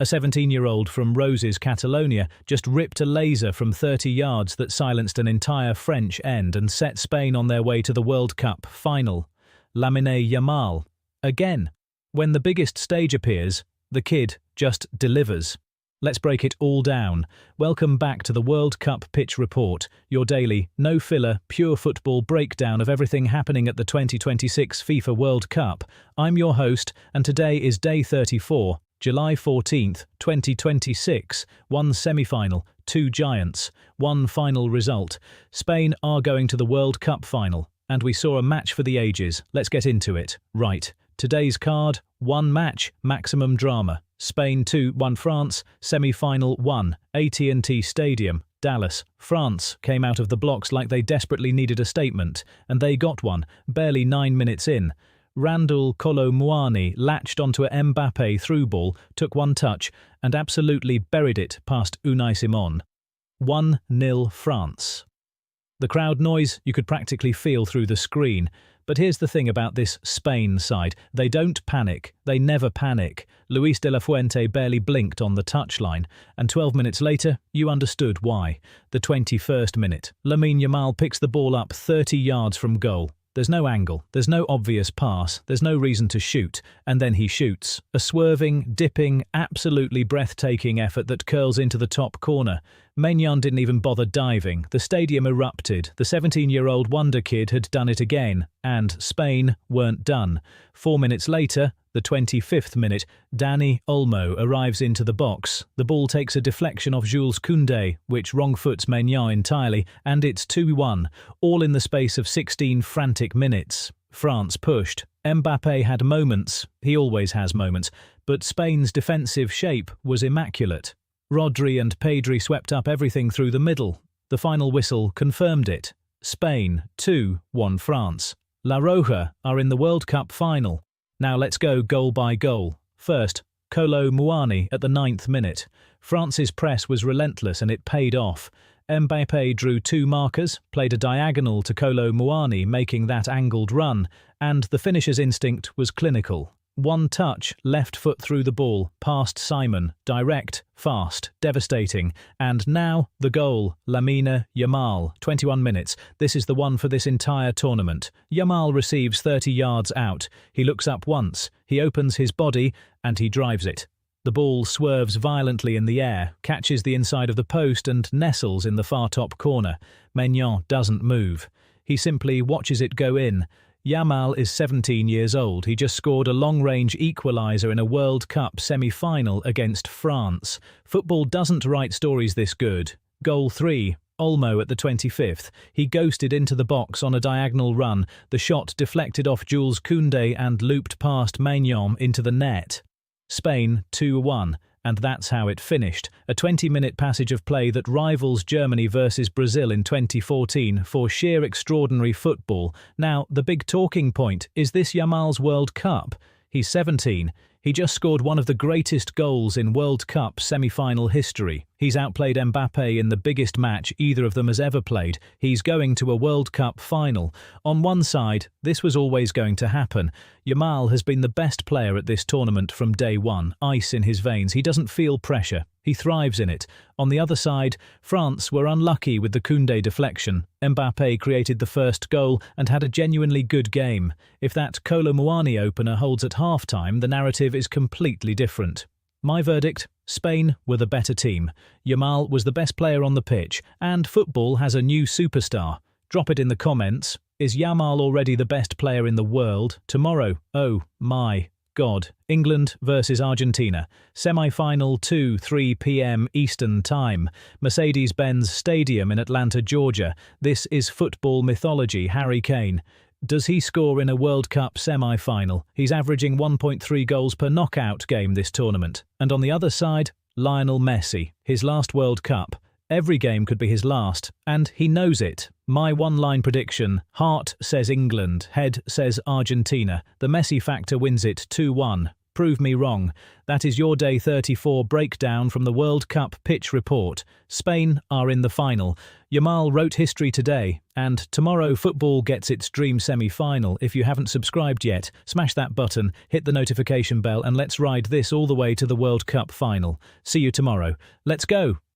A 17-year-old from Roses, Catalonia, just ripped a laser from 30 yards that silenced an entire French end and set Spain on their way to the World Cup final. Lamine Yamal. Again. When the biggest stage appears, the kid just delivers. Let's break it all down. Welcome back to the World Cup Pitch Report, your daily, no-filler, pure football breakdown of everything happening at the 2026 FIFA World Cup. I'm your host, and today is day 34, July 14th, 2026. One semi-final, two giants, one final result. Spain are going to the World Cup final, and we saw a match for the ages. Let's get into it. Right. Today's card, one match, maximum drama. Spain 2-1 France, semi-final 1, AT&T Stadium, Dallas. France came out of the blocks like they desperately needed a statement, and they got one, barely 9 minutes in. Kolo Muani latched onto a Mbappe through ball, took one touch, and absolutely buried it past Unai Simon. 1-0 France. The crowd noise you could practically feel through the screen. But here's the thing about this Spain side. They don't panic. They never panic. Luis de la Fuente barely blinked on the touchline, and 12 minutes later, you understood why. The 21st minute, Lamine Yamal picks the ball up 30 yards from goal. There's no angle, there's no obvious pass, there's no reason to shoot, and then he shoots. A swerving, dipping, absolutely breathtaking effort that curls into the top corner. Maignan didn't even bother diving. The stadium erupted. The 17-year-old wonder kid had done it again, and Spain weren't done. 4 minutes later, the 25th minute, Dani Olmo arrives into the box. The ball takes a deflection off Jules Koundé, which wrong-foots Maignan entirely, and it's 2-1, all in the space of 16 frantic minutes. France pushed. Mbappe had moments. He always has moments. But Spain's defensive shape was immaculate. Rodri and Pedri swept up everything through the middle. The final whistle confirmed it. Spain 2-1 France. La Roja are in the World Cup final. Now let's go goal by goal. First, Kolo Muani at the 9th minute. France's press was relentless and it paid off. Mbappe drew two markers, played a diagonal to Kolo Muani, making that angled run, and the finisher's instinct was clinical. One touch, left foot through the ball, past Simon, direct, fast, devastating, and now the goal, Lamine Yamal, 21 minutes. This is the one for this entire tournament. Yamal receives 30 yards out. He looks up once, he opens his body, and he drives it. The ball swerves violently in the air, catches the inside of the post and nestles in the far top corner. Maignan doesn't move. He simply watches it go in. Yamal is 17 years old. He just scored a long-range equaliser in a World Cup semi-final against France. Football doesn't write stories this good. Goal 3, Olmo at the 25th. He ghosted into the box on a diagonal run. The shot deflected off Jules Koundé and looped past Maignan into the net. Spain 2-1. And that's how it finished, a 20-minute passage of play that rivals Germany versus Brazil in 2014 for sheer extraordinary football. Now, the big talking point, is this Yamal's World Cup? He's 17. He just scored one of the greatest goals in World Cup semi-final history. He's outplayed Mbappe in the biggest match either of them has ever played. He's going to a World Cup final. On one side, this was always going to happen. Yamal has been the best player at this tournament from day one. Ice in his veins. He doesn't feel pressure. He thrives in it. On the other side, France were unlucky with the Koundé deflection. Mbappe created the first goal and had a genuinely good game. If that Kolo Muani opener holds at half-time, the narrative is completely different. My verdict, Spain were the better team. Yamal was the best player on the pitch, and football has a new superstar. Drop it in the comments. Is Yamal already the best player in the world? Tomorrow, oh my God, England versus Argentina. Semi-final 2-3 p.m. Eastern Time. Mercedes-Benz Stadium in Atlanta, Georgia. This is football mythology. Harry Kane. Does he score in a World Cup semi-final? He's averaging 1.3 goals per knockout game this tournament. And on the other side, Lionel Messi. His last World Cup. Every game could be his last, and he knows it. My one-line prediction, heart says England, head says Argentina. The Messi factor wins it 2-1. Prove me wrong. That is your Day 34 breakdown from the World Cup pitch report. Spain are in the final. Yamal wrote history today, and tomorrow football gets its dream semi-final. If you haven't subscribed yet, smash that button, hit the notification bell, and let's ride this all the way to the World Cup final. See you tomorrow. Let's go!